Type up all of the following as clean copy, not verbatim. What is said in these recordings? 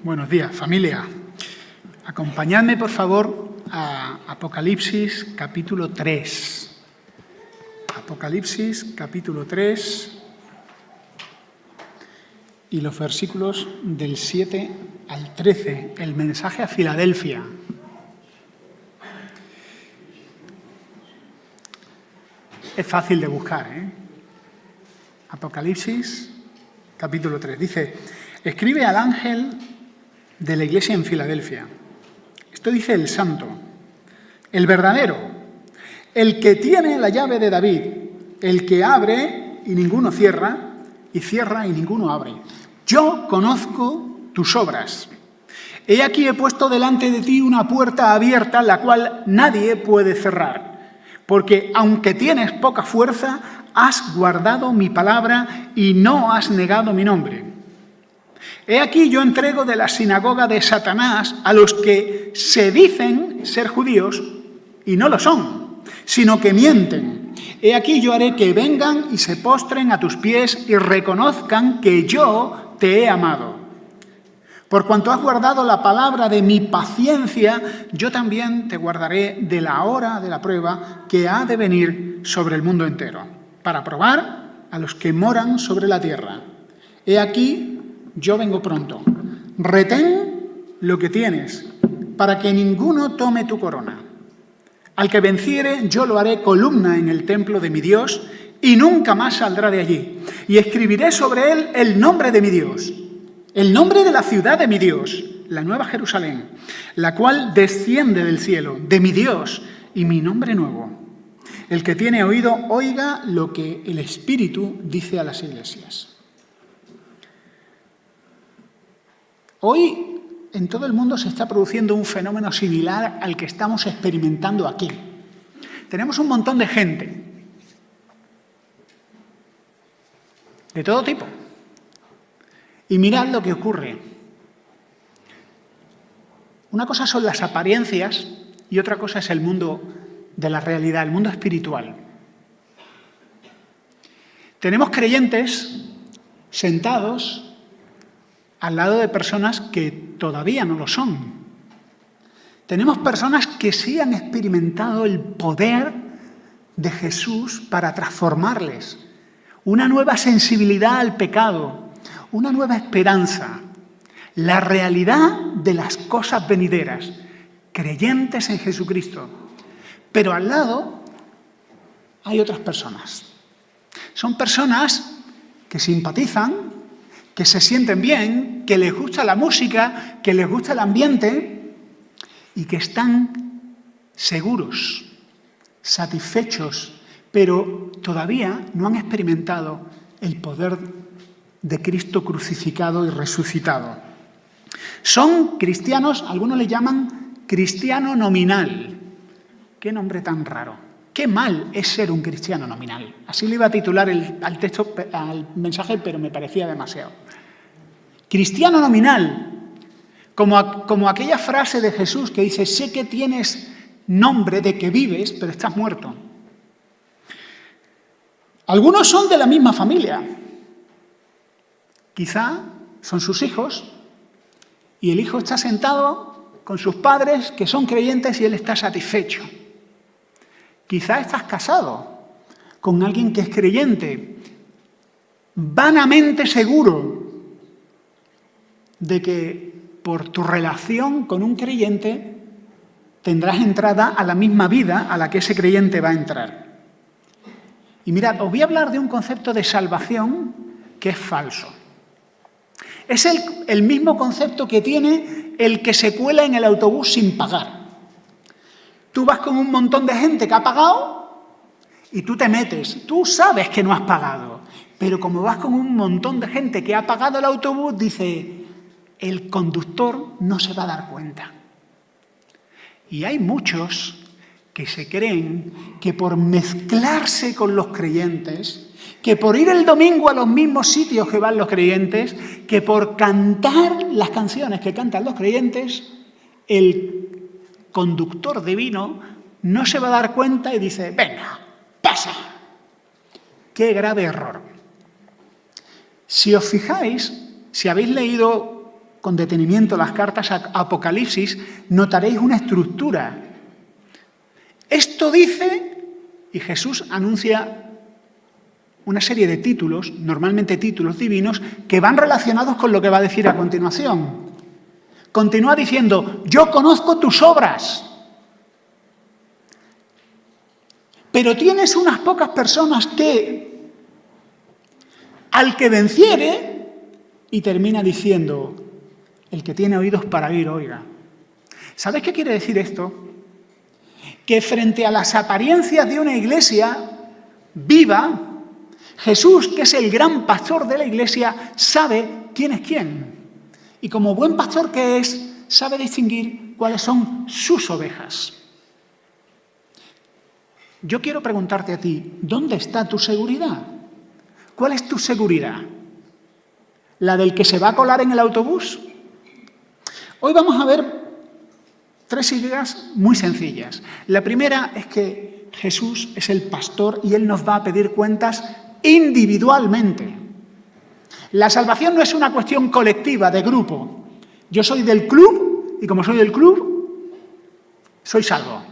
Buenos días, familia. Acompañadme, por favor, a Apocalipsis, capítulo 3. Apocalipsis, capítulo 3, y los versículos del 7 al 13, el mensaje a Filadelfia. Es fácil de buscar, ¿eh? Apocalipsis, capítulo 3. Dice, escribe al ángel de la iglesia en Filadelfia. Esto dice el santo, el verdadero, el que tiene la llave de David, el que abre y ninguno cierra, y cierra y ninguno abre. Yo conozco tus obras. He aquí he puesto delante de ti una puerta abierta, la cual nadie puede cerrar, porque aunque tienes poca fuerza, has guardado mi palabra y no has negado mi nombre. He aquí yo entrego de la sinagoga de Satanás a los que se dicen ser judíos y no lo son, sino que mienten. He aquí yo haré que vengan y se postren a tus pies y reconozcan que yo te he amado. Por cuanto has guardado la palabra de mi paciencia, yo también te guardaré de la hora de la prueba que ha de venir sobre el mundo entero, para probar a los que moran sobre la tierra. He aquí yo vengo pronto. Retén lo que tienes, para que ninguno tome tu corona. Al que venciere, yo lo haré columna en el templo de mi Dios, y nunca más saldrá de allí. Y escribiré sobre él el nombre de mi Dios, el nombre de la ciudad de mi Dios, la nueva Jerusalén, la cual desciende del cielo, de mi Dios, y mi nombre nuevo. El que tiene oído, oiga lo que el Espíritu dice a las iglesias. Hoy en todo el mundo se está produciendo un fenómeno similar al que estamos experimentando aquí. Tenemos un montón de gente, de todo tipo. Y mirad lo que ocurre. Una cosa son las apariencias y otra cosa es el mundo de la realidad, el mundo espiritual. Tenemos creyentes sentados al lado de personas que todavía no lo son. Tenemos personas que sí han experimentado el poder de Jesús para transformarles, una nueva sensibilidad al pecado, una nueva esperanza, la realidad de las cosas venideras, creyentes en Jesucristo. Pero al lado hay otras personas. Son personas que simpatizan, que se sienten bien, que les gusta la música, que les gusta el ambiente y que están seguros, satisfechos, pero todavía no han experimentado el poder de Cristo crucificado y resucitado. Son cristianos, algunos le llaman cristiano nominal. ¡Qué nombre tan raro! ¡Qué mal es ser un cristiano nominal! Así le iba a titular al mensaje, pero me parecía demasiado. Cristiano nominal, como aquella frase de Jesús que dice, sé que tienes nombre de que vives, pero estás muerto. Algunos son de la misma familia. Quizá son sus hijos y el hijo está sentado con sus padres que son creyentes y él está satisfecho. Quizá estás casado con alguien que es creyente, vanamente seguro de que por tu relación con un creyente tendrás entrada a la misma vida a la que ese creyente va a entrar. Y mirad, os voy a hablar de un concepto de salvación que es falso. Es el mismo concepto que tiene el que se cuela en el autobús sin pagar. Tú vas con un montón de gente que ha pagado y tú te metes. Tú sabes que no has pagado, pero como vas con un montón de gente que ha pagado el autobús, dice, el conductor no se va a dar cuenta. Y hay muchos que se creen que por mezclarse con los creyentes, que por ir el domingo a los mismos sitios que van los creyentes, que por cantar las canciones que cantan los creyentes, el conductor divino no se va a dar cuenta y dice, venga, pasa. ¡Qué grave error! Si os fijáis, si habéis leído con detenimiento las cartas a Apocalipsis, notaréis una estructura. Esto dice, y Jesús anuncia una serie de títulos, normalmente títulos divinos, que van relacionados con lo que va a decir a continuación. Continúa diciendo, yo conozco tus obras, pero tienes unas pocas personas que, al que venciere, y termina diciendo, el que tiene oídos para oír, oiga. ¿Sabes qué quiere decir esto? Que frente a las apariencias de una iglesia viva, Jesús, que es el gran pastor de la iglesia, sabe quién es quién. Y como buen pastor que es, sabe distinguir cuáles son sus ovejas. Yo quiero preguntarte a ti, ¿dónde está tu seguridad? ¿Cuál es tu seguridad? ¿La del que se va a colar en el autobús? Hoy vamos a ver 3 ideas muy sencillas. La primera es que Jesús es el pastor y Él nos va a pedir cuentas individualmente. La salvación no es una cuestión colectiva, de grupo. Yo soy del club y como soy del club, soy salvo.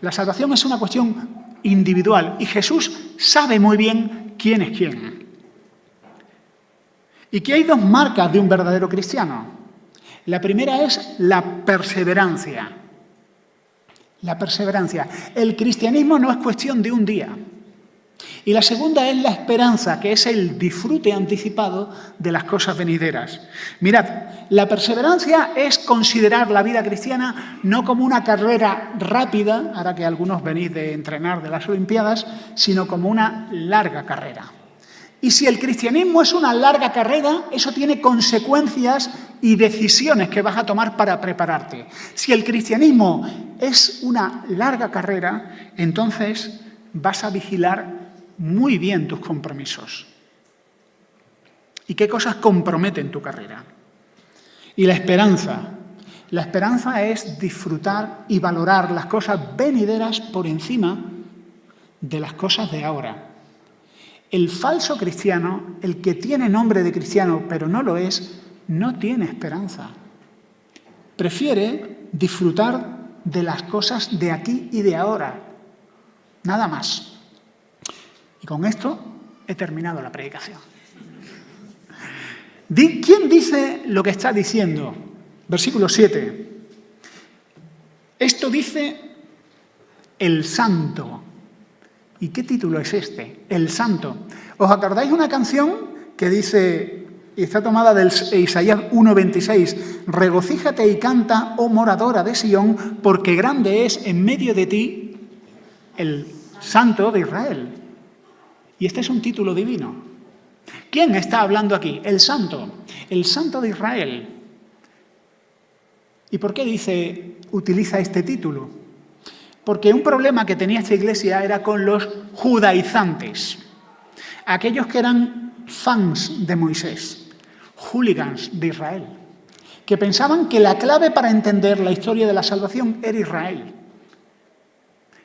La salvación es una cuestión individual y Jesús sabe muy bien quién es quién. Y que hay 2 marcas de un verdadero cristiano. La primera es la perseverancia. La perseverancia. El cristianismo no es cuestión de un día. Y la segunda es la esperanza, que es el disfrute anticipado de las cosas venideras. Mirad, la perseverancia es considerar la vida cristiana no como una carrera rápida, ahora que algunos venís de entrenar de las Olimpiadas, sino como una larga carrera. Y si el cristianismo es una larga carrera, eso tiene consecuencias y decisiones que vas a tomar para prepararte. Si el cristianismo es una larga carrera, entonces vas a vigilar muy bien tus compromisos. ¿Y qué cosas comprometen tu carrera? Y la esperanza. La esperanza es disfrutar y valorar las cosas venideras por encima de las cosas de ahora. El falso cristiano, el que tiene nombre de cristiano pero no lo es, no tiene esperanza. Prefiere disfrutar de las cosas de aquí y de ahora. Nada más. Y con esto he terminado la predicación. ¿Quién dice lo que está diciendo? Versículo 7. Esto dice el Santo. ¿Y qué título es este? El Santo. ¿Os acordáis una canción que dice, y está tomada del Isaías 1:26, regocíjate y canta, oh moradora de Sión, porque grande es en medio de ti el Santo de Israel? Y este es un título divino. ¿Quién está hablando aquí? El Santo de Israel. ¿Y por qué utiliza este título? Porque un problema que tenía esta iglesia era con los judaizantes, aquellos que eran fans de Moisés, hooligans de Israel, que pensaban que la clave para entender la historia de la salvación era Israel.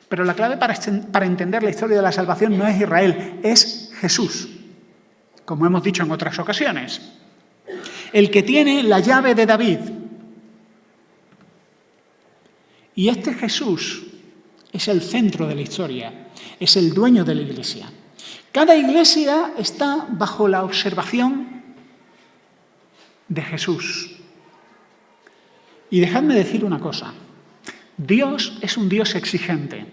Pero la clave para entender la historia de la salvación no es Israel, es Jesús, como hemos dicho en otras ocasiones. El que tiene la llave de David. Y este Jesús es el centro de la historia, es el dueño de la iglesia. Cada iglesia está bajo la observación de Jesús. Y dejadme decir una cosa, Dios es un Dios exigente.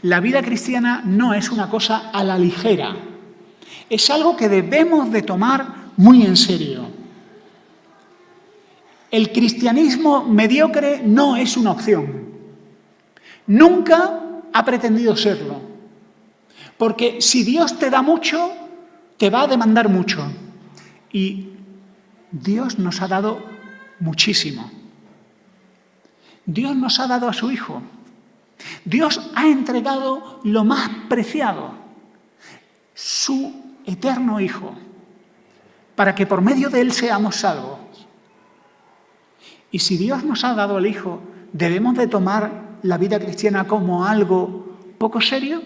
La vida cristiana no es una cosa a la ligera, es algo que debemos de tomar muy en serio. El cristianismo mediocre no es una opción. Nunca ha pretendido serlo. Porque si Dios te da mucho, te va a demandar mucho. Y Dios nos ha dado muchísimo. Dios nos ha dado a su Hijo. Dios ha entregado lo más preciado, su eterno Hijo, para que por medio de Él seamos salvos. Y si Dios nos ha dado al Hijo, ¿debemos de tomar la vida cristiana como algo poco serio?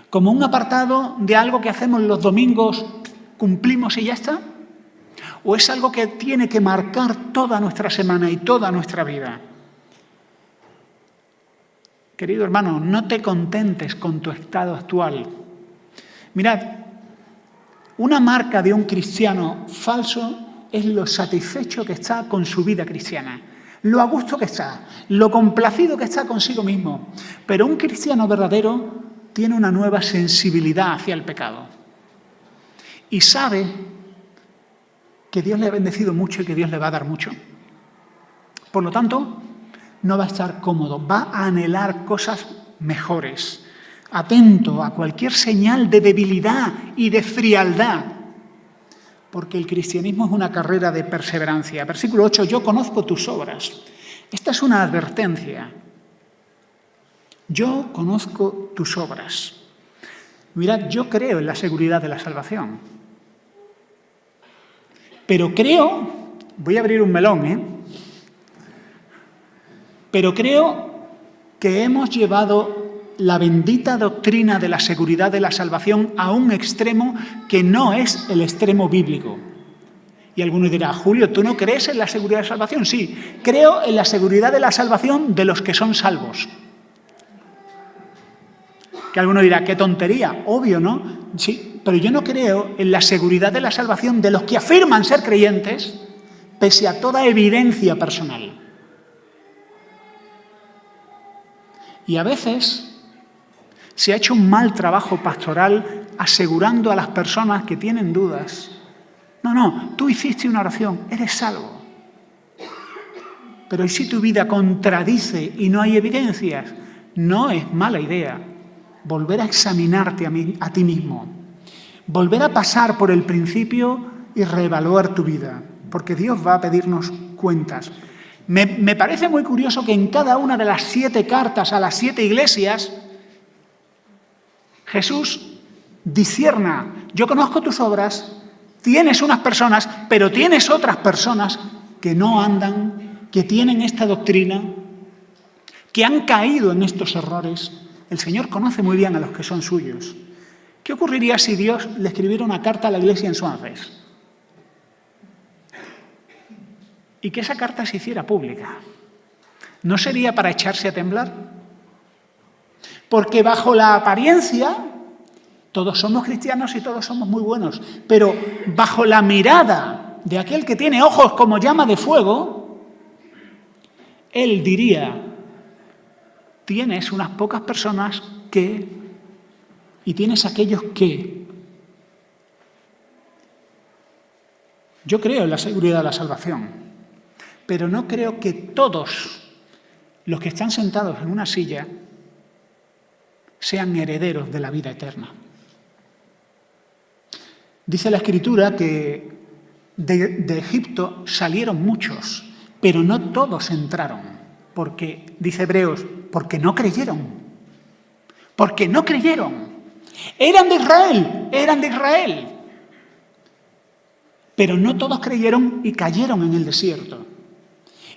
¿Como un apartado de algo que hacemos los domingos, cumplimos y ya está? ¿O es algo que tiene que marcar toda nuestra semana y toda nuestra vida? Querido hermano, no te contentes con tu estado actual. Mirad, una marca de un cristiano falso es lo satisfecho que está con su vida cristiana, lo a gusto que está, lo complacido que está consigo mismo. Pero un cristiano verdadero tiene una nueva sensibilidad hacia el pecado y sabe que Dios le ha bendecido mucho y que Dios le va a dar mucho. Por lo tanto, no va a estar cómodo, va a anhelar cosas mejores, atento a cualquier señal de debilidad y de frialdad, porque el cristianismo es una carrera de perseverancia. Versículo 8, yo conozco tus obras. Esta es una advertencia. Yo conozco tus obras. Mirad, yo creo en la seguridad de la salvación. Pero creo, voy a abrir un melón, pero creo que hemos llevado la bendita doctrina de la seguridad de la salvación a un extremo que no es el extremo bíblico. Y alguno dirá, Julio, ¿tú no crees en la seguridad de la salvación? Sí, creo en la seguridad de la salvación de los que son salvos. Que alguno dirá, qué tontería, obvio, ¿no? Sí, pero yo no creo en la seguridad de la salvación de los que afirman ser creyentes, pese a toda evidencia personal. Y a veces se ha hecho un mal trabajo pastoral asegurando a las personas que tienen dudas. No, tú hiciste una oración, eres salvo. Pero ¿y si tu vida contradice y no hay evidencias? No es mala idea volver a examinarte a ti mismo, volver a pasar por el principio y reevaluar tu vida, porque Dios va a pedirnos cuentas. Me parece muy curioso que en cada una de las 7 cartas a las 7 iglesias, Jesús discierna, yo conozco tus obras, tienes unas personas, pero tienes otras personas que no andan, que tienen esta doctrina, que han caído en estos errores. El Señor conoce muy bien a los que son suyos. ¿Qué ocurriría si Dios le escribiera una carta a la iglesia en Swansea y que esa carta se hiciera pública? ¿No sería para echarse a temblar? Porque bajo la apariencia todos somos cristianos y todos somos muy buenos, pero bajo la mirada de aquel que tiene ojos como llama de fuego, él diría, tienes unas pocas personas que, y tienes aquellos que. Yo creo en la seguridad de la salvación, pero no creo que todos los que están sentados en una silla sean herederos de la vida eterna. Dice la Escritura que de Egipto salieron muchos, pero no todos entraron, porque, dice Hebreos, porque no creyeron. Porque no creyeron. Eran de Israel. Pero no todos creyeron y cayeron en el desierto.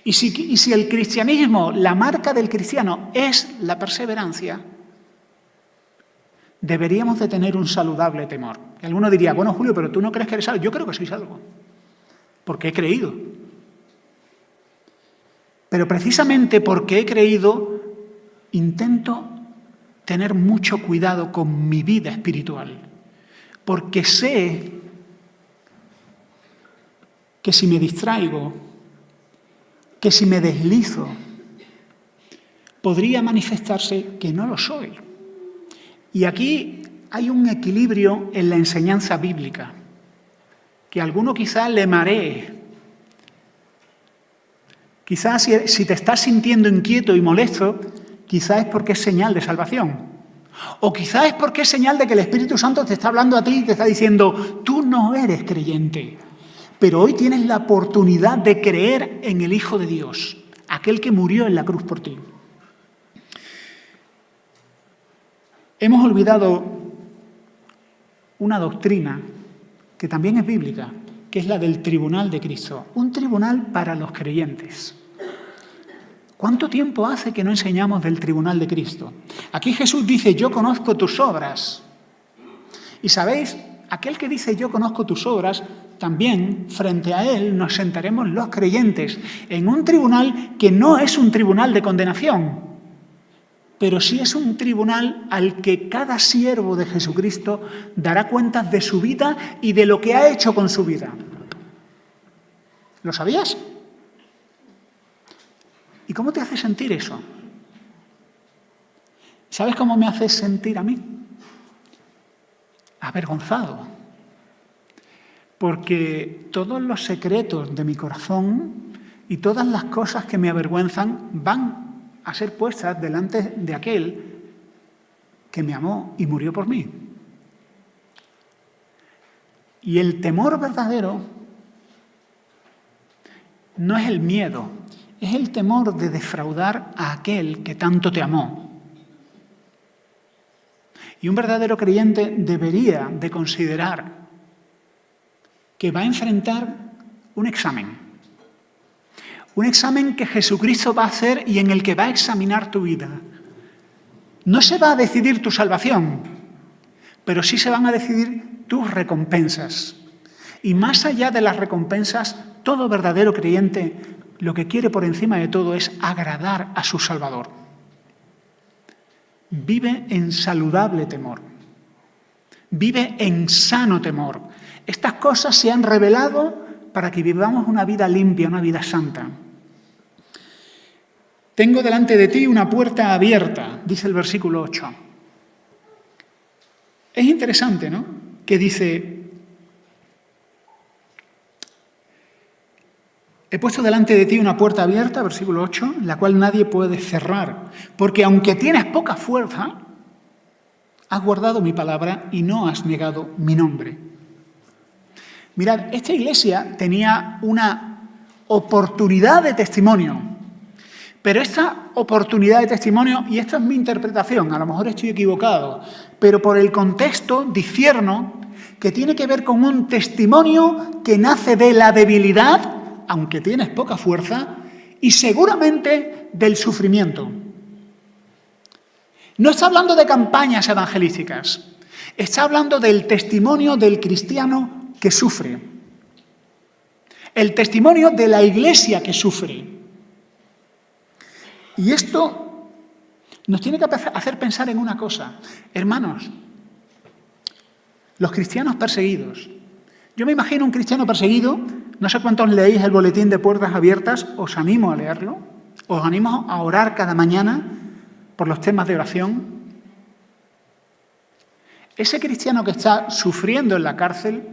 Y si el cristianismo, la marca del cristiano es la perseverancia, deberíamos de tener un saludable temor. Y alguno diría, bueno, Julio, pero tú no crees que eres salvo. Yo creo que soy salvo, porque he creído. Pero precisamente porque he creído, intento tener mucho cuidado con mi vida espiritual, porque sé que si me distraigo, que si me deslizo, podría manifestarse que no lo soy. Y aquí hay un equilibrio en la enseñanza bíblica, que a alguno quizás le maree. Quizás si te estás sintiendo inquieto y molesto, quizás es porque es señal de salvación. O quizás es porque es señal de que el Espíritu Santo te está hablando a ti y te está diciendo, tú no eres creyente, pero hoy tienes la oportunidad de creer en el Hijo de Dios, aquel que murió en la cruz por ti. Hemos olvidado una doctrina que también es bíblica, que es la del tribunal de Cristo, un tribunal para los creyentes. ¿Cuánto tiempo hace que no enseñamos del tribunal de Cristo? Aquí Jesús dice, yo conozco tus obras. Y sabéis, aquel que dice yo conozco tus obras, también frente a Él nos sentaremos los creyentes en un tribunal que no es un tribunal de condenación, pero sí es un tribunal al que cada siervo de Jesucristo dará cuentas de su vida y de lo que ha hecho con su vida. ¿Lo sabías? ¿Y cómo te hace sentir eso? ¿Sabes cómo me hace sentir a mí? Avergonzado. Porque todos los secretos de mi corazón y todas las cosas que me avergüenzan van a ser puestas delante de aquel que me amó y murió por mí. Y el temor verdadero no es el miedo, es el temor de defraudar a aquel que tanto te amó. Y un verdadero creyente debería de considerar que va a enfrentar un examen que Jesucristo va a hacer y en el que va a examinar tu vida. No se va a decidir tu salvación, pero sí se van a decidir tus recompensas. Y más allá de las recompensas, todo verdadero creyente lo que quiere por encima de todo es agradar a su Salvador. Vive en saludable temor. Vive en sano temor. Estas cosas se han revelado para que vivamos una vida limpia, una vida santa. Tengo delante de ti una puerta abierta, dice el versículo 8. Es interesante, ¿no? Que dice: he puesto delante de ti una puerta abierta, versículo 8, la cual nadie puede cerrar, porque aunque tienes poca fuerza, has guardado mi palabra y no has negado mi nombre. Mirad, esta iglesia tenía una oportunidad de testimonio, pero esta oportunidad de testimonio, y esta es mi interpretación, a lo mejor estoy equivocado, pero por el contexto discierno que tiene que ver con un testimonio que nace de la debilidad, aunque tienes poca fuerza, y seguramente del sufrimiento. No está hablando de campañas evangelísticas, está hablando del testimonio del cristiano que sufre, el testimonio de la iglesia que sufre. Y esto nos tiene que hacer pensar en una cosa. Hermanos, los cristianos perseguidos. Yo me imagino un cristiano perseguido, no sé cuántos leéis el boletín de Puertas Abiertas, os animo a leerlo, os animo a orar cada mañana por los temas de oración. Ese cristiano que está sufriendo en la cárcel,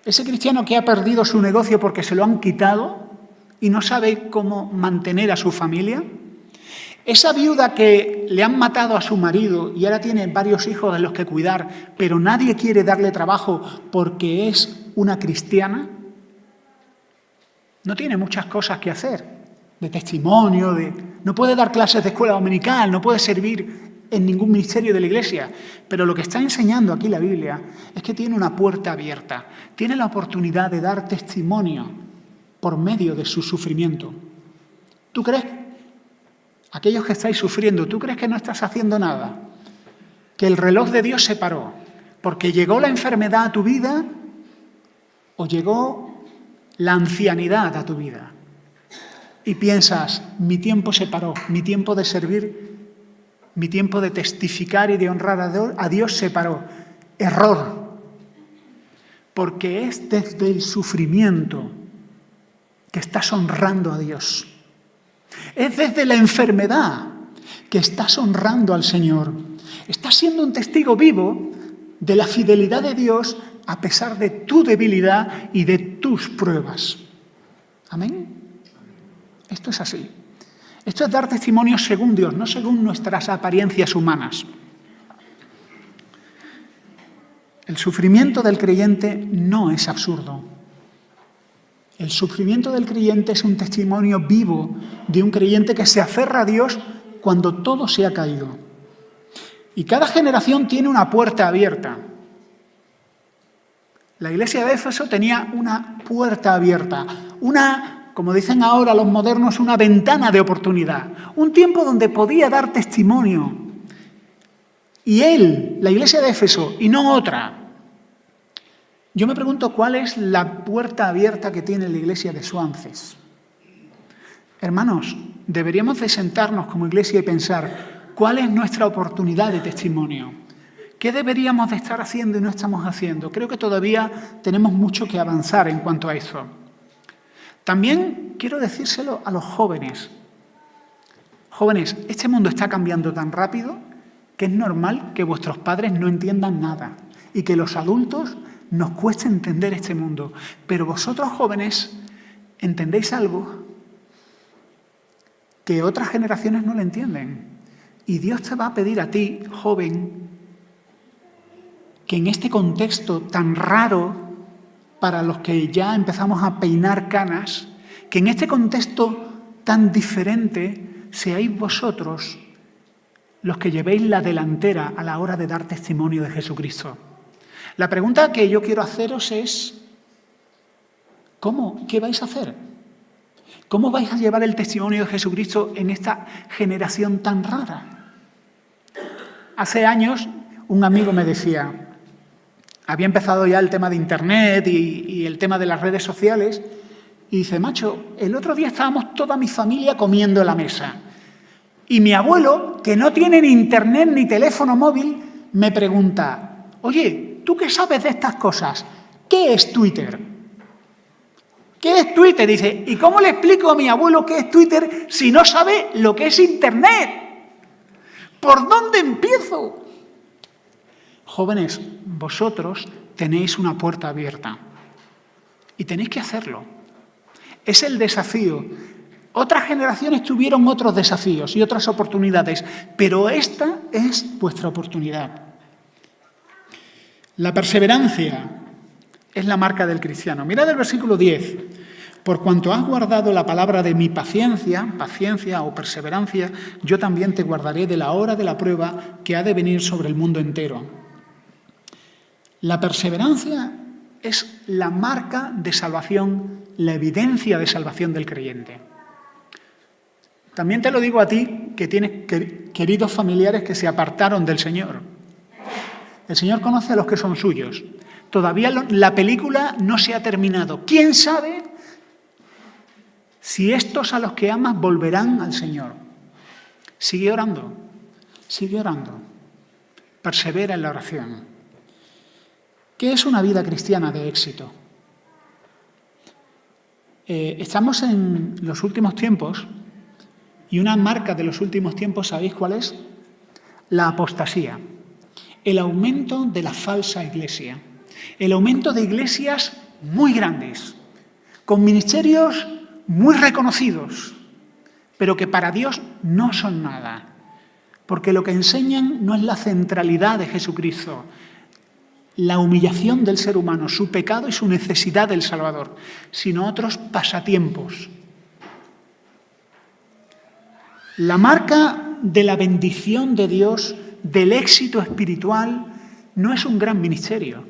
ese cristiano que ha perdido su negocio porque se lo han quitado y no sabe cómo mantener a su familia, esa viuda que le han matado a su marido y ahora tiene varios hijos de los que cuidar, pero nadie quiere darle trabajo porque es una cristiana, no tiene muchas cosas que hacer, de testimonio, no puede dar clases de escuela dominical, no puede servir en ningún ministerio de la iglesia, pero lo que está enseñando aquí la Biblia es que tiene una puerta abierta, tiene la oportunidad de dar testimonio por medio de su sufrimiento. ¿Tú crees, aquellos que estáis sufriendo, tú crees que no estás haciendo nada? ¿Que el reloj de Dios se paró porque llegó la enfermedad a tu vida o llegó la ancianidad a tu vida? Y piensas, mi tiempo se paró, mi tiempo de servir, mi tiempo de testificar y de honrar a Dios se paró. Error. Porque es desde el sufrimiento que estás honrando a Dios. Es desde la enfermedad que estás honrando al Señor. Estás siendo un testigo vivo de la fidelidad de Dios a pesar de tu debilidad y de tus pruebas. Amén. Esto es así. Esto es dar testimonio según Dios, no según nuestras apariencias humanas. El sufrimiento del creyente no es absurdo. El sufrimiento del creyente es un testimonio vivo de un creyente que se aferra a Dios cuando todo se ha caído. Y cada generación tiene una puerta abierta. La iglesia de Éfeso tenía una puerta abierta, como dicen ahora los modernos, una ventana de oportunidad, un tiempo donde podía dar testimonio. Y la iglesia de Éfeso, y no otra, Yo me pregunto cuál es la puerta abierta que tiene la iglesia de Swances. Hermanos, deberíamos de sentarnos como iglesia y pensar cuál es nuestra oportunidad de testimonio. ¿Qué deberíamos de estar haciendo y no estamos haciendo? Creo que todavía tenemos mucho que avanzar en cuanto a eso. También quiero decírselo a los jóvenes. Jóvenes, este mundo está cambiando tan rápido que es normal que vuestros padres no entiendan nada y que los adultos nos cueste entender este mundo. Pero vosotros, jóvenes, entendéis algo que otras generaciones no lo entienden. Y Dios te va a pedir a ti, joven, que en este contexto tan raro para los que ya empezamos a peinar canas, que en este contexto tan diferente seáis vosotros los que llevéis la delantera a la hora de dar testimonio de Jesucristo. La pregunta que yo quiero haceros es, ¿cómo? ¿Qué vais a hacer? ¿Cómo vais a llevar el testimonio de Jesucristo en esta generación tan rara? Hace años un amigo me decía, había empezado ya el tema de Internet y el tema de las redes sociales, y dice, macho, el otro día estábamos toda mi familia comiendo en la mesa, y mi abuelo, que no tiene ni Internet ni teléfono móvil, me pregunta, oye, ¿tú qué sabes de estas cosas? ¿Qué es Twitter? ¿Qué es Twitter? Dice, ¿y cómo le explico a mi abuelo qué es Twitter si no sabe lo que es Internet? ¿Por dónde empiezo? Jóvenes, vosotros tenéis una puerta abierta y tenéis que hacerlo. Es el desafío. Otras generaciones tuvieron otros desafíos y otras oportunidades, pero esta es vuestra oportunidad. La perseverancia es la marca del cristiano. Mirad el versículo 10. Por cuanto has guardado la palabra de mi paciencia o perseverancia, yo también te guardaré de la hora de la prueba que ha de venir sobre el mundo entero. La perseverancia es la marca de salvación, la evidencia de salvación del creyente. También te lo digo a ti, que tienes queridos familiares que se apartaron del Señor. El Señor conoce a los que son suyos. Todavía la película no se ha terminado. ¿Quién sabe si estos a los que amas volverán al Señor? Sigue orando, sigue orando. Persevera en la oración. ¿Qué es una vida cristiana de éxito? Estamos en los últimos tiempos y una marca de los últimos tiempos, ¿sabéis cuál es? La apostasía, el aumento de la falsa iglesia, el aumento de iglesias muy grandes, con ministerios muy reconocidos, pero que para Dios no son nada, porque lo que enseñan no es la centralidad de Jesucristo, la humillación del ser humano, su pecado y su necesidad del Salvador, sino otros pasatiempos. La marca de la bendición de Dios, del éxito espiritual, no es un gran ministerio.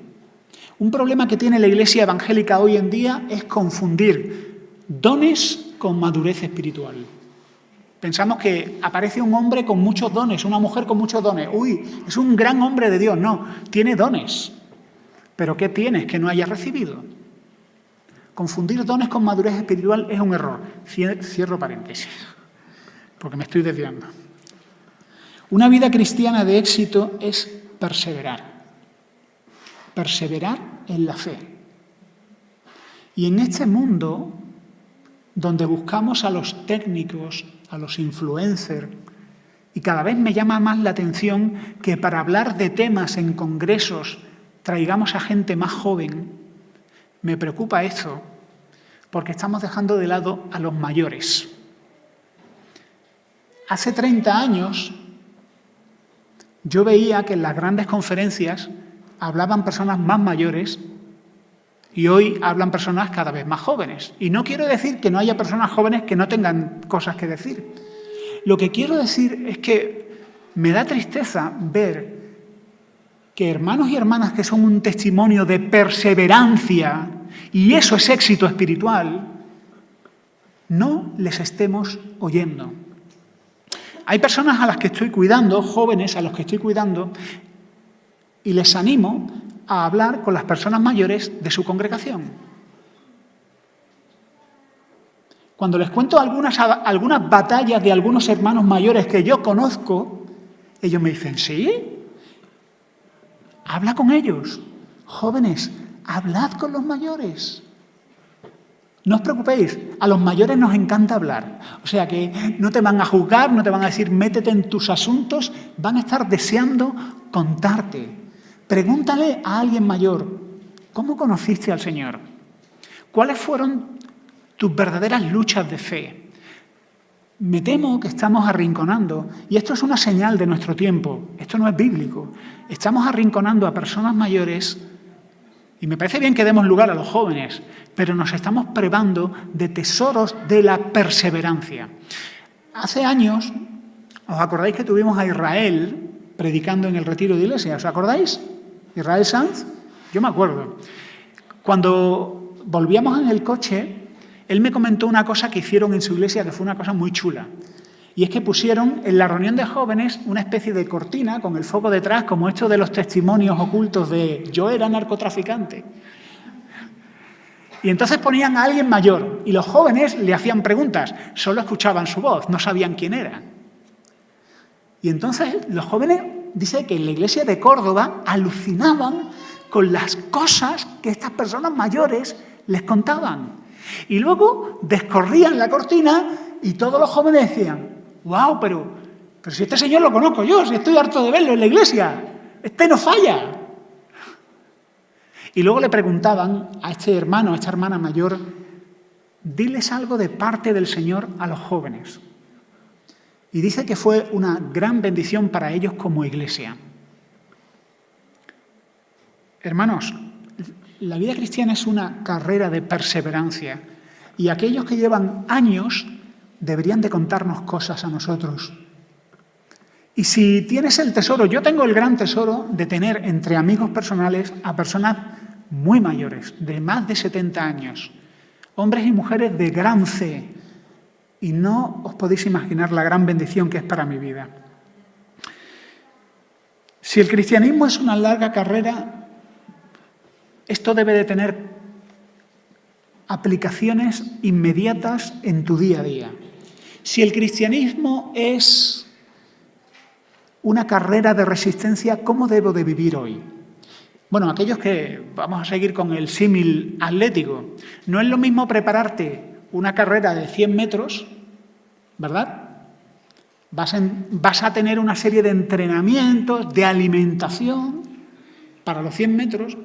Un problema que tiene la iglesia evangélica hoy en día es confundir dones con madurez espiritual. Pensamos que aparece un hombre con muchos dones, una mujer con muchos dones. Uy, es un gran hombre de Dios. No, tiene dones. ¿Pero qué tienes que no hayas recibido? Confundir dones con madurez espiritual es un error. Cierro paréntesis, porque me estoy desviando. Una vida cristiana de éxito es perseverar. Perseverar en la fe. Y en este mundo, donde buscamos a los técnicos, a los influencers, y cada vez me llama más la atención que para hablar de temas en congresos traigamos a gente más joven, me preocupa eso, porque estamos dejando de lado a los mayores. Hace 30 años yo veía que en las grandes conferencias hablaban personas más mayores y hoy hablan personas cada vez más jóvenes. Y no quiero decir que no haya personas jóvenes que no tengan cosas que decir. Lo que quiero decir es que me da tristeza ver que hermanos y hermanas que son un testimonio de perseverancia, y eso es éxito espiritual, no les estemos oyendo. Hay personas a las que estoy cuidando, jóvenes a los que estoy cuidando, y les animo a hablar con las personas mayores de su congregación. Cuando les cuento algunas batallas de algunos hermanos mayores que yo conozco, ellos me dicen, ¿sí? Habla con ellos. Jóvenes, hablad con los mayores. No os preocupéis, a los mayores nos encanta hablar. O sea que no te van a juzgar, no te van a decir métete en tus asuntos, van a estar deseando contarte. Pregúntale a alguien mayor, ¿cómo conociste al Señor? ¿Cuáles fueron tus verdaderas luchas de fe? Me temo que estamos arrinconando, y esto es una señal de nuestro tiempo, esto no es bíblico, estamos arrinconando a personas mayores, y me parece bien que demos lugar a los jóvenes, pero nos estamos privando de tesoros de la perseverancia. Hace años, ¿os acordáis que tuvimos a Israel predicando en el retiro de iglesia? ¿Os acordáis? Israel Sanz, yo me acuerdo. Cuando volvíamos en el coche, él me comentó una cosa que hicieron en su iglesia que fue una cosa muy chula. Y es que pusieron en la reunión de jóvenes una especie de cortina con el foco detrás, como esto de los testimonios ocultos de yo era narcotraficante. Y entonces ponían a alguien mayor y los jóvenes le hacían preguntas, solo escuchaban su voz, no sabían quién era. Y entonces los jóvenes, dice que en la iglesia de Córdoba alucinaban con las cosas que estas personas mayores les contaban. Y luego descorrían la cortina y todos los jóvenes decían, ¡wow! Pero si este señor lo conozco yo, si estoy harto de verlo en la iglesia, este no falla. Y luego le preguntaban a este hermano, a esta hermana mayor, diles algo de parte del Señor a los jóvenes. Y dice que fue una gran bendición para ellos como iglesia. Hermanos, la vida cristiana es una carrera de perseverancia y aquellos que llevan años deberían de contarnos cosas a nosotros. Y si tienes el tesoro, yo tengo el gran tesoro de tener entre amigos personales a personas muy mayores, de más de 70 años, hombres y mujeres de gran fe, y no os podéis imaginar la gran bendición que es para mi vida. Si el cristianismo es una larga carrera, esto debe de tener aplicaciones inmediatas en tu día a día. Si el cristianismo es una carrera de resistencia, ¿cómo debo de vivir hoy? Bueno, aquellos que vamos a seguir con el símil atlético, no es lo mismo prepararte una carrera de 100 metros, ¿verdad? Vas a tener una serie de entrenamientos, de alimentación para los 100 metros.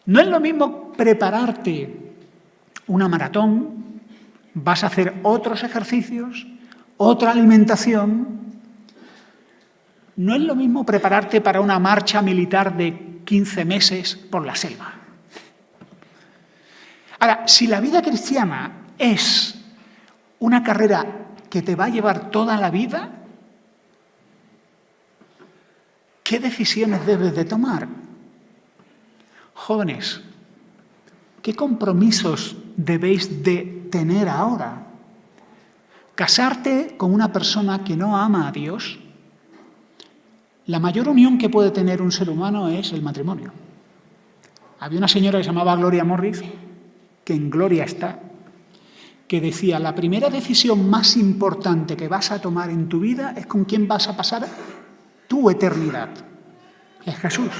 No es lo mismo prepararte una maratón, vas a hacer otros ejercicios, otra alimentación. No es lo mismo prepararte para una marcha militar de 15 meses por la selva. Ahora, si la vida cristiana es una carrera que te va a llevar toda la vida, ¿qué decisiones debes de tomar? Jóvenes, ¿qué compromisos debéis de tener ahora? ¿Casarte con una persona que no ama a Dios? La mayor unión que puede tener un ser humano es el matrimonio. Había una señora que se llamaba Gloria Morris, que en gloria está, que decía, la primera decisión más importante que vas a tomar en tu vida es con quién vas a pasar tu eternidad. Es Jesús.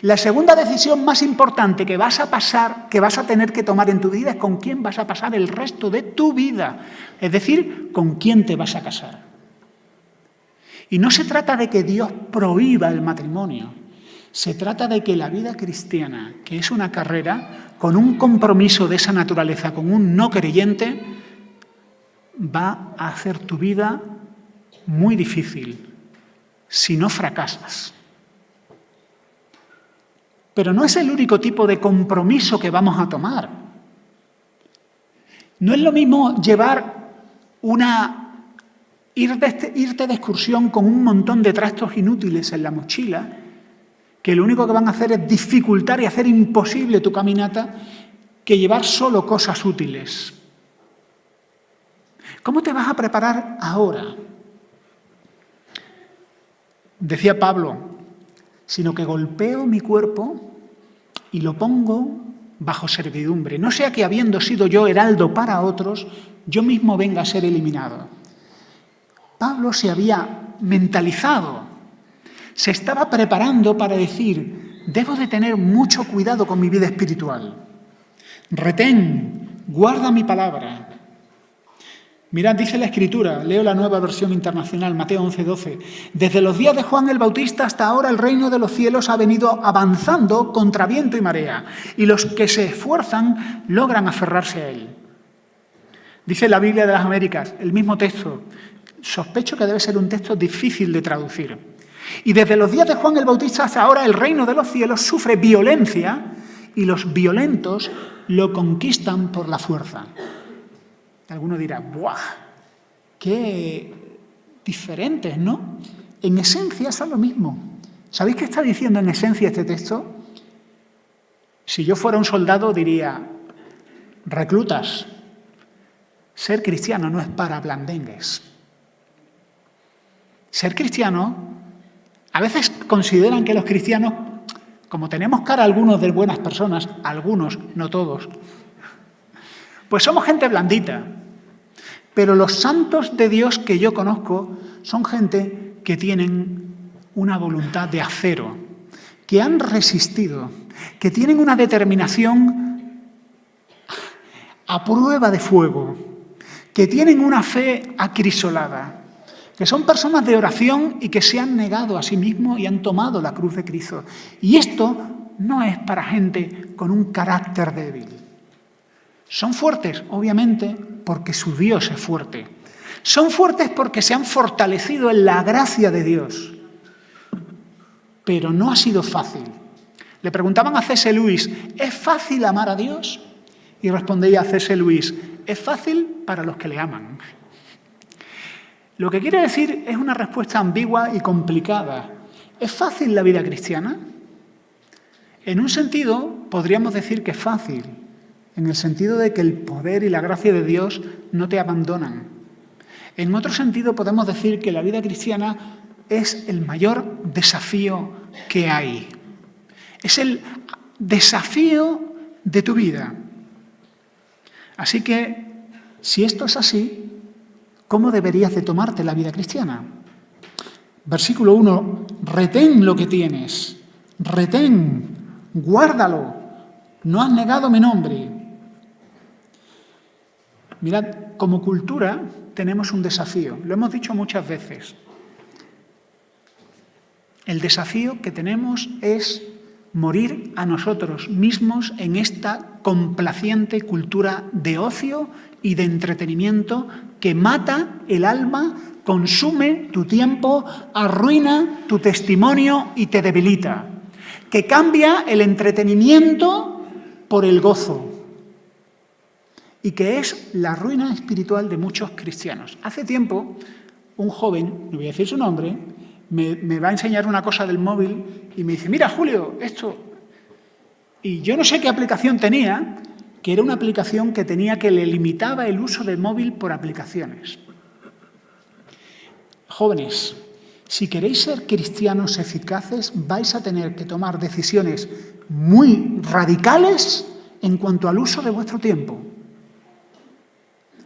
La segunda decisión más importante que vas a tener que tomar en tu vida es con quién vas a pasar el resto de tu vida. Es decir, con quién te vas a casar. Y no se trata de que Dios prohíba el matrimonio. Se trata de que la vida cristiana, que es una carrera, con un compromiso de esa naturaleza, con un no creyente, va a hacer tu vida muy difícil si no fracasas. Pero no es el único tipo de compromiso que vamos a tomar. No es lo mismo irte de excursión con un montón de trastos inútiles en la mochila, que lo único que van a hacer es dificultar y hacer imposible tu caminata, que llevar solo cosas útiles. ¿Cómo te vas a preparar ahora? Decía Pablo, sino que golpeo mi cuerpo y lo pongo bajo servidumbre, no sea que habiendo sido yo heraldo para otros, yo mismo venga a ser eliminado. Pablo se había mentalizado, se estaba preparando para decir, debo de tener mucho cuidado con mi vida espiritual. Retén, guarda mi palabra. Mirad, dice la Escritura, leo la Nueva Versión Internacional, Mateo 11:12. Desde los días de Juan el Bautista hasta ahora el reino de los cielos ha venido avanzando contra viento y marea, y los que se esfuerzan logran aferrarse a él. Dice la Biblia de las Américas, el mismo texto. Sospecho que debe ser un texto difícil de traducir. Y desde los días de Juan el Bautista hasta ahora el reino de los cielos sufre violencia y los violentos lo conquistan por la fuerza. Alguno dirá, ¡buah! ¡Qué diferentes!, ¿no? En esencia son lo mismo. ¿Sabéis qué está diciendo en esencia este texto? Si yo fuera un soldado diría, reclutas, ser cristiano no es para blandengues. Ser cristiano, a veces consideran que los cristianos, como tenemos cara algunos de buenas personas, algunos, no todos, pues somos gente blandita. Pero los santos de Dios que yo conozco son gente que tienen una voluntad de acero, que han resistido, que tienen una determinación a prueba de fuego, que tienen una fe acrisolada, que son personas de oración y que se han negado a sí mismos y han tomado la cruz de Cristo. Y esto no es para gente con un carácter débil. Son fuertes, obviamente, porque su Dios es fuerte. Son fuertes porque se han fortalecido en la gracia de Dios. Pero no ha sido fácil. Le preguntaban a C.S. Lewis, ¿es fácil amar a Dios? Y respondía C.S. Lewis, es fácil para los que le aman. Lo que quiere decir es una respuesta ambigua y complicada. ¿Es fácil la vida cristiana? En un sentido, podríamos decir que es fácil, en el sentido de que el poder y la gracia de Dios no te abandonan. En otro sentido, podemos decir que la vida cristiana es el mayor desafío que hay. Es el desafío de tu vida. Así que, si esto es así, ¿cómo deberías de tomarte la vida cristiana? Versículo 1, retén lo que tienes, retén, guárdalo, no has negado mi nombre. Mirad, como cultura tenemos un desafío, lo hemos dicho muchas veces. El desafío que tenemos es morir a nosotros mismos en esta complaciente cultura de ocio y de entretenimiento que mata el alma, consume tu tiempo, arruina tu testimonio y te debilita. Que cambia el entretenimiento por el gozo. Y que es la ruina espiritual de muchos cristianos. Hace tiempo, un joven, no voy a decir su nombre, me va a enseñar una cosa del móvil y me dice, mira, Julio, esto... Y yo no sé qué aplicación tenía, que era una aplicación que le limitaba el uso del móvil por aplicaciones. Jóvenes, si queréis ser cristianos eficaces, vais a tener que tomar decisiones muy radicales en cuanto al uso de vuestro tiempo.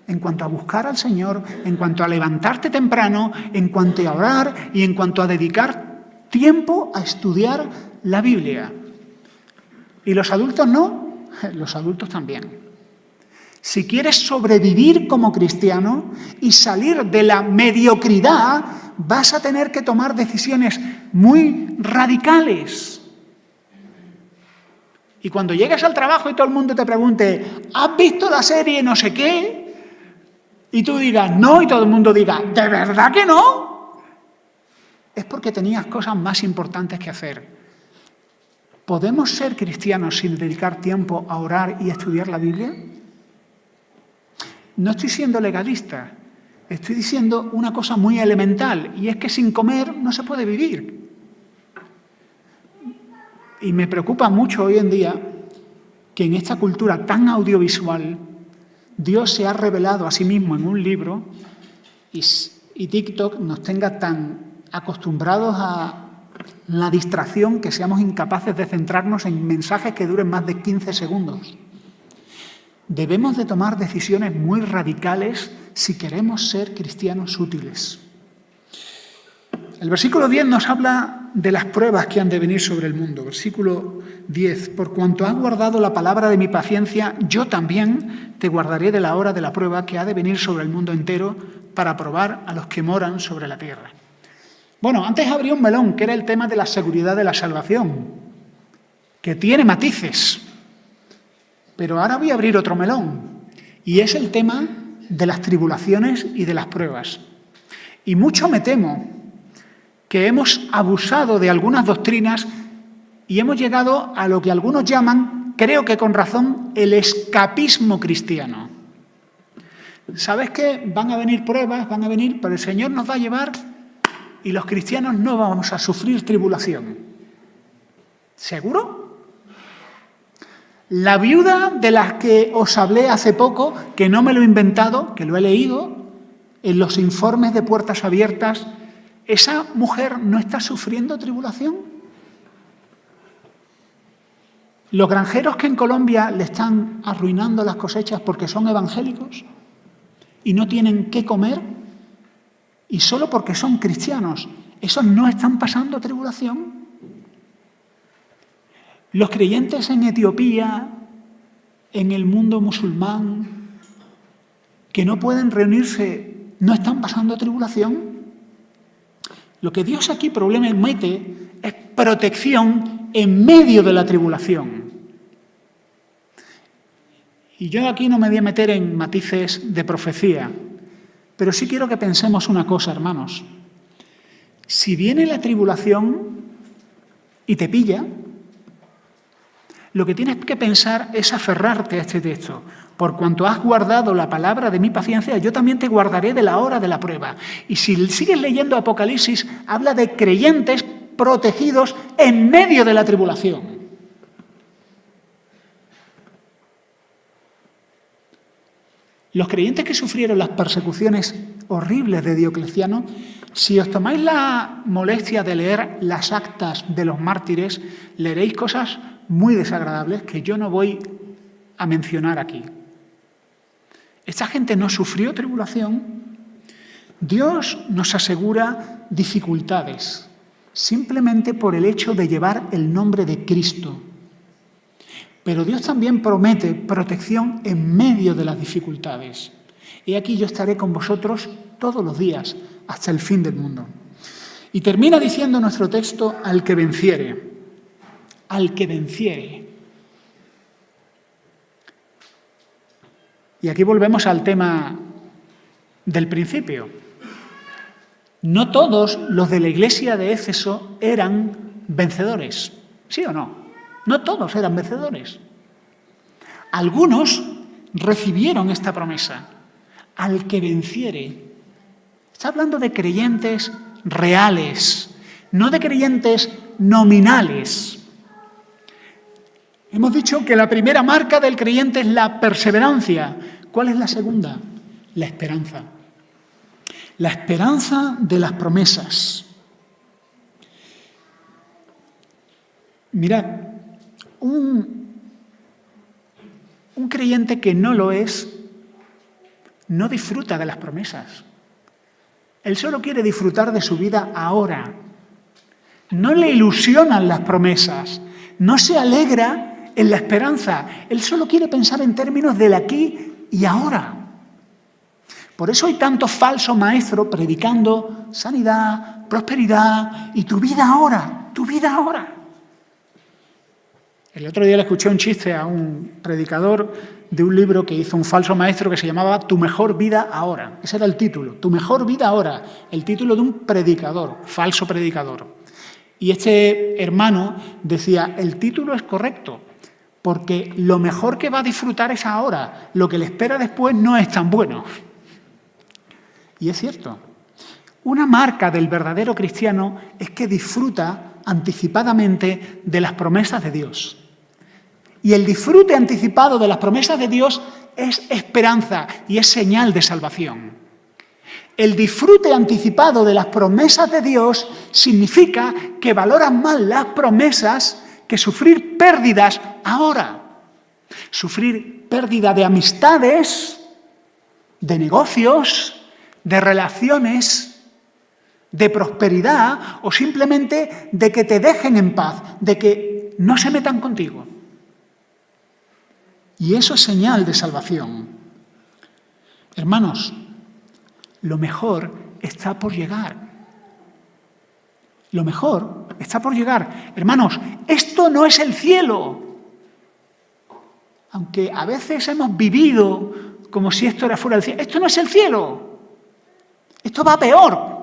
En cuanto a buscar al Señor, en cuanto a levantarte temprano, en cuanto a orar y en cuanto a dedicar tiempo a estudiar la Biblia. ¿Y los adultos no? Los adultos también. Si quieres sobrevivir como cristiano y salir de la mediocridad, vas a tener que tomar decisiones muy radicales. Y cuando llegues al trabajo y todo el mundo te pregunte, ¿has visto la serie no sé qué? Y tú digas, no, y todo el mundo diga, ¿de verdad que no? Es porque tenías cosas más importantes que hacer. ¿Podemos ser cristianos sin dedicar tiempo a orar y a estudiar la Biblia? No estoy siendo legalista, estoy diciendo una cosa muy elemental, y es que sin comer no se puede vivir. Y me preocupa mucho hoy en día que en esta cultura tan audiovisual Dios se ha revelado a sí mismo en un libro y TikTok nos tenga tan acostumbrados a la distracción, que seamos incapaces de centrarnos en mensajes que duren más de 15 segundos. Debemos de tomar decisiones muy radicales si queremos ser cristianos útiles. El versículo 10 nos habla de las pruebas que han de venir sobre el mundo. Versículo 10. Por cuanto has guardado la palabra de mi paciencia, yo también te guardaré de la hora de la prueba que ha de venir sobre el mundo entero para probar a los que moran sobre la tierra. Bueno, antes abrí un melón, que era el tema de la seguridad de la salvación, que tiene matices. Pero ahora voy a abrir otro melón, y es el tema de las tribulaciones y de las pruebas. Y mucho me temo que hemos abusado de algunas doctrinas y hemos llegado a lo que algunos llaman, creo que con razón, el escapismo cristiano. ¿Sabes qué? Van a venir pruebas, van a venir, pero el Señor nos va a llevar y los cristianos no vamos a sufrir tribulación. ¿Seguro? La viuda de la que os hablé hace poco, que no me lo he inventado, que lo he leído en los informes de Puertas Abiertas, ¿esa mujer no está sufriendo tribulación? Los granjeros que en Colombia le están arruinando las cosechas porque son evangélicos y no tienen qué comer, y solo porque son cristianos, ¿esos no están pasando tribulación? Los creyentes en Etiopía, en el mundo musulmán, que no pueden reunirse, ¿no están pasando tribulación? Lo que Dios aquí mete es protección en medio de la tribulación. Y yo aquí no me voy a meter en matices de profecía, pero sí quiero que pensemos una cosa, hermanos. Si viene la tribulación y te pilla, lo que tienes que pensar es aferrarte a este texto. Por cuanto has guardado la palabra de mi paciencia, yo también te guardaré de la hora de la prueba. Y si sigues leyendo Apocalipsis, habla de creyentes protegidos en medio de la tribulación. Los creyentes que sufrieron las persecuciones horribles de Diocleciano, si os tomáis la molestia de leer las actas de los mártires, leeréis cosas muy desagradables que yo no voy a mencionar aquí. Esta gente no sufrió tribulación. Dios nos asegura dificultades simplemente por el hecho de llevar el nombre de Cristo. Pero Dios también promete protección en medio de las dificultades. He aquí yo estaré con vosotros todos los días hasta el fin del mundo. Y termina diciendo nuestro texto, al que venciere. Al que venciere. Y aquí volvemos al tema del principio. No todos los de la iglesia de Éfeso eran vencedores, ¿sí o no? No todos eran vencedores. Algunos recibieron esta promesa, al que venciere. Está hablando de creyentes reales, no de creyentes nominales. Hemos dicho que la primera marca del creyente es la perseverancia. ¿Cuál es la segunda? La esperanza. La esperanza de las promesas. Mirad, un creyente que no lo es, no disfruta de las promesas. Él solo quiere disfrutar de su vida ahora. No le ilusionan las promesas, no se alegra en la esperanza. Él solo quiere pensar en términos del aquí y ahora. Por eso hay tantos falsos maestros predicando sanidad, prosperidad y tu vida ahora, tu vida ahora. El otro día le escuché un chiste a un predicador de un libro que hizo un falso maestro que se llamaba Tu mejor vida ahora. Ese era el título, Tu mejor vida ahora. El título de un predicador, falso predicador. Y este hermano decía, el título es correcto, porque lo mejor que va a disfrutar es ahora. Lo que le espera después no es tan bueno. Y es cierto. Una marca del verdadero cristiano es que disfruta anticipadamente de las promesas de Dios. Y el disfrute anticipado de las promesas de Dios es esperanza y es señal de salvación. El disfrute anticipado de las promesas de Dios significa que valoras más las promesas que sufrir pérdidas ahora. Sufrir pérdida de amistades, de negocios, de relaciones, de prosperidad o simplemente de que te dejen en paz, de que no se metan contigo. Y eso es señal de salvación. Hermanos, lo mejor está por llegar. Lo mejor está por llegar. Hermanos, esto no es el cielo. Aunque a veces hemos vivido como si esto fuera el cielo. Esto no es el cielo. Esto va peor.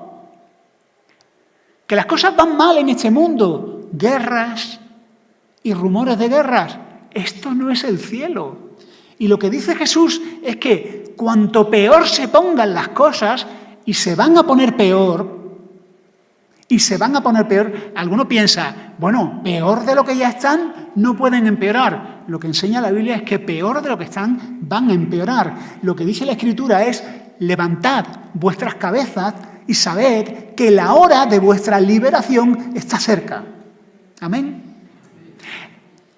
Que las cosas van mal en este mundo. Guerras y rumores de guerras. Esto no es el cielo. Y lo que dice Jesús es que cuanto peor se pongan las cosas, y se van a poner peor, alguno piensa, bueno, peor de lo que ya están, no pueden empeorar. Lo que enseña la Biblia es que peor de lo que están, van a empeorar. Lo que dice la Escritura es, levantad vuestras cabezas y sabed que la hora de vuestra liberación está cerca. Amén.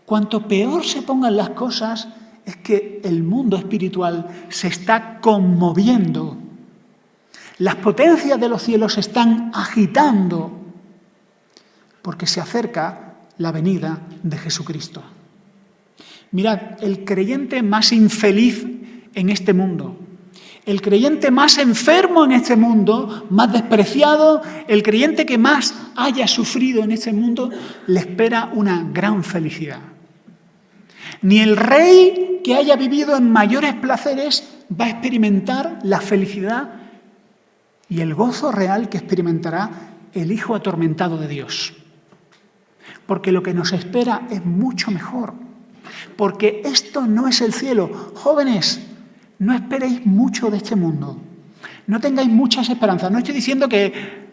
Cuanto peor se pongan las cosas, es que el mundo espiritual se está conmoviendo. Las potencias de los cielos se están agitando porque se acerca la venida de Jesucristo. Mirad, el creyente más infeliz en este mundo, el creyente más enfermo en este mundo, más despreciado, el creyente que más haya sufrido en este mundo, le espera una gran felicidad. Ni el rey que haya vivido en mayores placeres va a experimentar la felicidad y el gozo real que experimentará el hijo atormentado de Dios. Porque lo que nos espera es mucho mejor. Porque esto no es el cielo. Jóvenes, no esperéis mucho de este mundo. No tengáis muchas esperanzas. No estoy diciendo que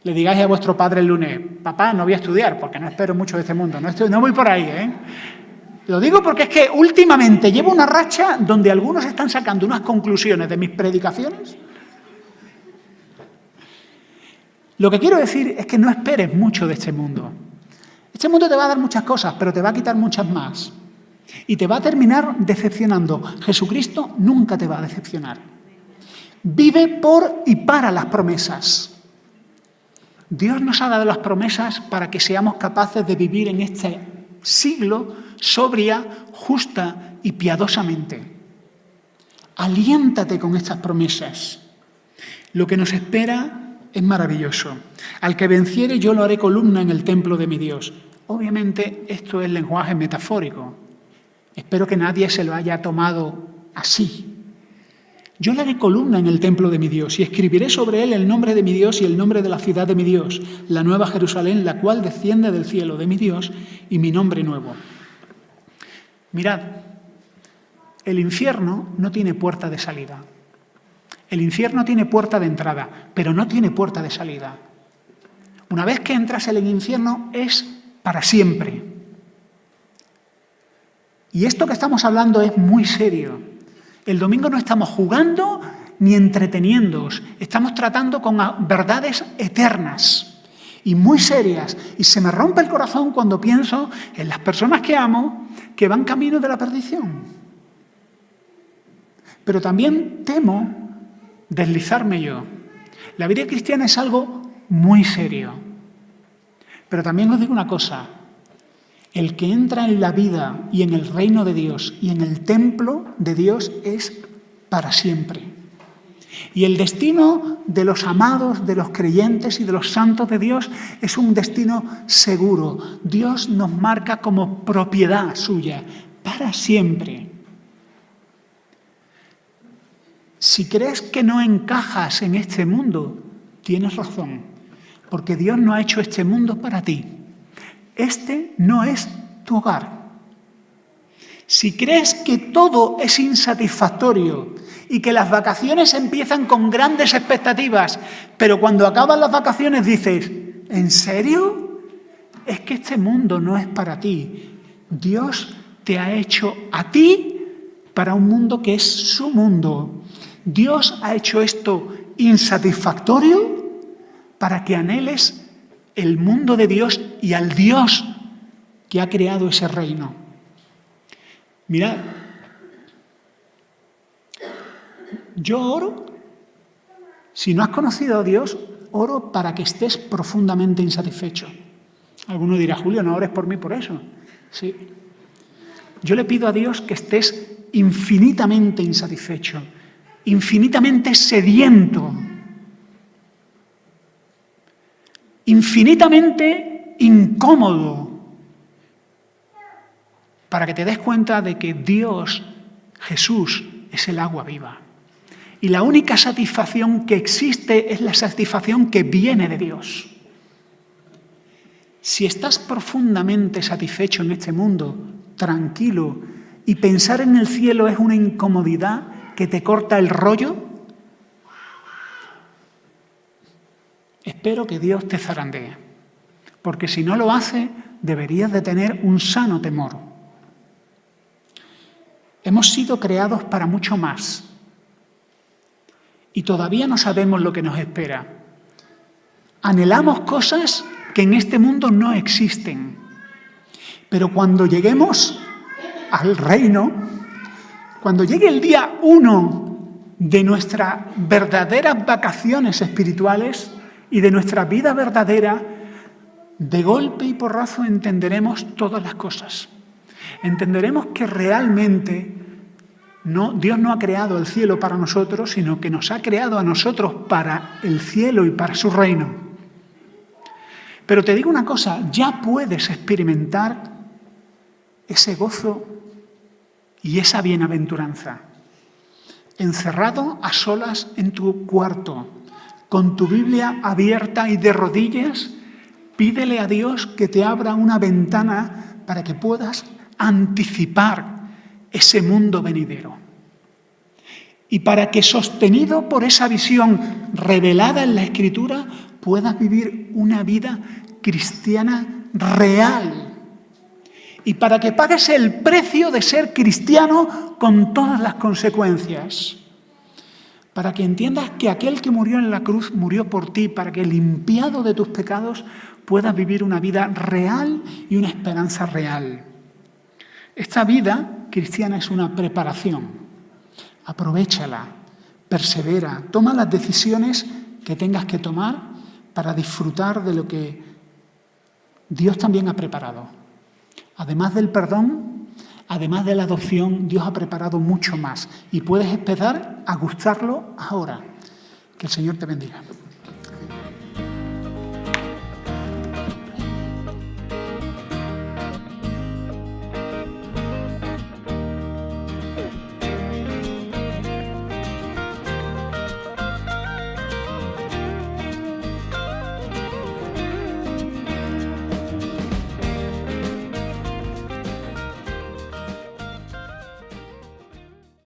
le digáis a vuestro padre el lunes, papá, no voy a estudiar porque no espero mucho de este mundo. No voy por ahí, ¿eh? Lo digo porque es que últimamente llevo una racha donde algunos están sacando unas conclusiones de mis predicaciones. Lo que quiero decir es que no esperes mucho de este mundo. Este mundo te va a dar muchas cosas, pero te va a quitar muchas más. Y te va a terminar decepcionando. Jesucristo nunca te va a decepcionar. Vive por y para las promesas. Dios nos ha dado las promesas para que seamos capaces de vivir en este siglo sobria, justa y piadosamente. Aliéntate con estas promesas. Lo que nos espera es maravilloso. Al que venciere yo lo haré columna en el templo de mi Dios. Obviamente esto es lenguaje metafórico. Espero que nadie se lo haya tomado así. Yo le haré columna en el templo de mi Dios y escribiré sobre él el nombre de mi Dios y el nombre de la ciudad de mi Dios, la nueva Jerusalén, la cual desciende del cielo de mi Dios y mi nombre nuevo. Mirad, el infierno no tiene puerta de salida. El infierno tiene puerta de entrada, pero no tiene puerta de salida. Una vez que entras en el infierno es para siempre. Y esto que estamos hablando es muy serio. El domingo no estamos jugando ni entreteniéndoos, estamos tratando con verdades eternas y muy serias. Y se me rompe el corazón cuando pienso en las personas que amo que van camino de la perdición. Pero también temo deslizarme yo. La vida cristiana es algo muy serio. Pero también os digo una cosa. El que entra en la vida y en el reino de Dios y en el templo de Dios es para siempre. Y el destino de los amados, de los creyentes y de los santos de Dios es un destino seguro. Dios nos marca como propiedad suya para siempre. Si crees que no encajas en este mundo, tienes razón, porque Dios no ha hecho este mundo para ti. Este no es tu hogar. Si crees que todo es insatisfactorio y que las vacaciones empiezan con grandes expectativas, pero cuando acaban las vacaciones dices, ¿en serio? Es que este mundo no es para ti. Dios te ha hecho a ti para un mundo que es su mundo. Dios ha hecho esto insatisfactorio para que anheles el mundo de Dios y al Dios que ha creado ese reino. Mirad, yo oro, si no has conocido a Dios, oro para que estés profundamente insatisfecho. Alguno dirá, Julio, no ores por mí por eso. Sí. Yo le pido a Dios que estés infinitamente insatisfecho, infinitamente sediento, infinitamente incómodo, para que te des cuenta de que Dios, Jesús, es el agua viva. Y la única satisfacción que existe es la satisfacción que viene de Dios. Si estás profundamente satisfecho en este mundo, tranquilo, y pensar en el cielo es una incomodidad que te corta el rollo, espero que Dios te zarandee, porque si no lo hace, deberías de tener un sano temor. Hemos sido creados para mucho más y todavía no sabemos lo que nos espera. Anhelamos cosas que en este mundo no existen, pero cuando lleguemos al reino, cuando llegue el día 1 de nuestras verdaderas vacaciones espirituales y de nuestra vida verdadera, de golpe y porrazo entenderemos todas las cosas. Entenderemos que realmente Dios no ha creado el cielo para nosotros, sino que nos ha creado a nosotros para el cielo y para su reino. Pero te digo una cosa, ya puedes experimentar ese gozo y esa bienaventuranza. Encerrado a solas en tu cuarto, con tu Biblia abierta y de rodillas, pídele a Dios que te abra una ventana para que puedas anticipar ese mundo venidero. Y para que, sostenido por esa visión revelada en la Escritura, puedas vivir una vida cristiana real. Y para que pagues el precio de ser cristiano con todas las consecuencias. Para que entiendas que aquel que murió en la cruz murió por ti, para que, limpiado de tus pecados, puedas vivir una vida real y una esperanza real. Esta vida cristiana es una preparación. Aprovéchala, persevera, toma las decisiones que tengas que tomar para disfrutar de lo que Dios también ha preparado. Además del perdón, además de la adopción, Dios ha preparado mucho más y puedes empezar a gustarlo ahora. Que el Señor te bendiga.